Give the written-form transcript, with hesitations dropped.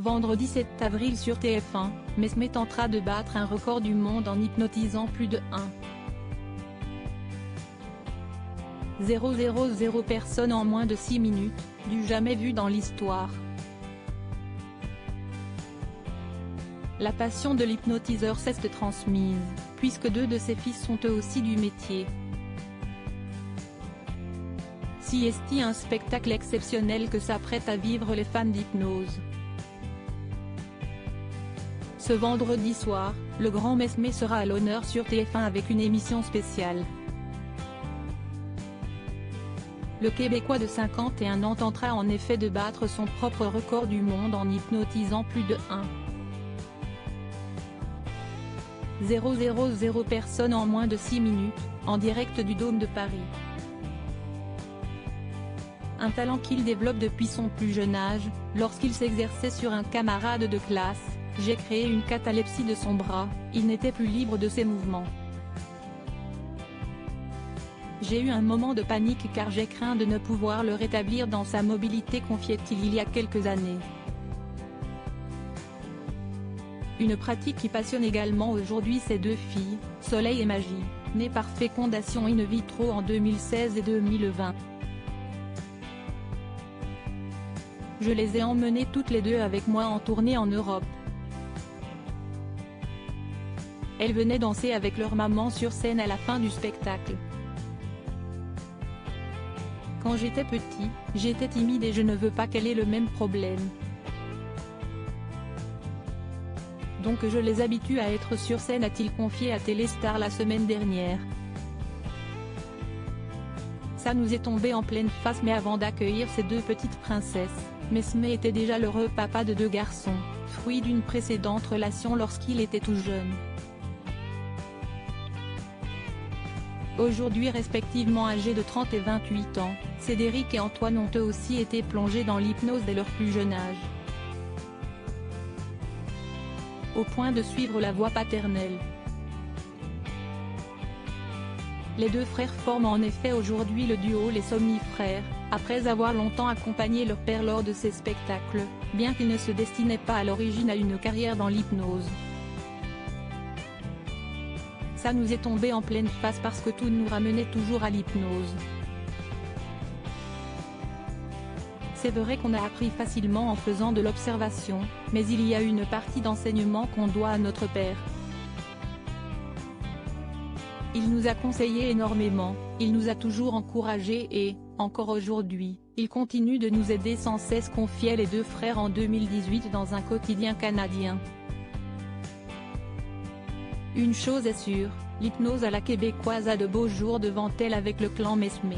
Vendredi 7 avril sur TF1, Mesmé tentera de battre un record du monde en hypnotisant plus de 1,000 personnes en moins de 6 minutes, du jamais vu dans l'histoire. La passion de l'hypnotiseur s'est transmise, puisque 2 de ses fils sont eux aussi du métier. Si est-il un spectacle exceptionnel que s'apprêtent à vivre les fans d'hypnose. Ce vendredi soir, le grand Mesmé sera à l'honneur sur TF1 avec une émission spéciale. Le Québécois de 51 ans tentera en effet de battre son propre record du monde en hypnotisant plus de 1,000 personnes en moins de 6 minutes, en direct du Dôme de Paris. Un talent qu'il développe depuis son plus jeune âge, lorsqu'il s'exerçait sur un camarade de classe. J'ai créé une catalepsie de son bras, il n'était plus libre de ses mouvements. J'ai eu un moment de panique car j'ai craint de ne pouvoir le rétablir dans sa mobilité, confiait-il il y a quelques années. Une pratique qui passionne également aujourd'hui ses 2 filles, Soleil et Magie, nées par fécondation in vitro en 2016 et 2020. Je les ai emmenées toutes les 2 avec moi en tournée en Europe. Elles venaient danser avec leur maman sur scène à la fin du spectacle. Quand j'étais petit, j'étais timide et je ne veux pas qu'elle ait le même problème. Donc je les habitue à être sur scène, a-t-il confié à Téléstar la semaine dernière. Ça nous est tombé en pleine face, mais avant d'accueillir ces 2 petites princesses, Mesmé était déjà l'heureux papa de 2 garçons, fruit d'une précédente relation lorsqu'il était tout jeune. Aujourd'hui respectivement âgés de 30 et 28 ans, Cédric et Antoine ont eux aussi été plongés dans l'hypnose dès leur plus jeune âge. Au point de suivre la voie paternelle. Les 2 frères forment en effet aujourd'hui le duo Les Somnifrères, après avoir longtemps accompagné leur père lors de ses spectacles, bien qu'ils ne se destinaient pas à l'origine à une carrière dans l'hypnose. Ça nous est tombé en pleine face parce que tout nous ramenait toujours à l'hypnose. C'est vrai qu'on a appris facilement en faisant de l'observation, mais il y a une partie d'enseignement qu'on doit à notre père. Il nous a conseillé énormément, il nous a toujours encouragés et, encore aujourd'hui, il continue de nous aider sans cesse, confiaient les 2 frères en 2018 dans un quotidien canadien. Une chose est sûre, l'hypnose à la québécoise a de beaux jours devant elle avec le clan Mesmé.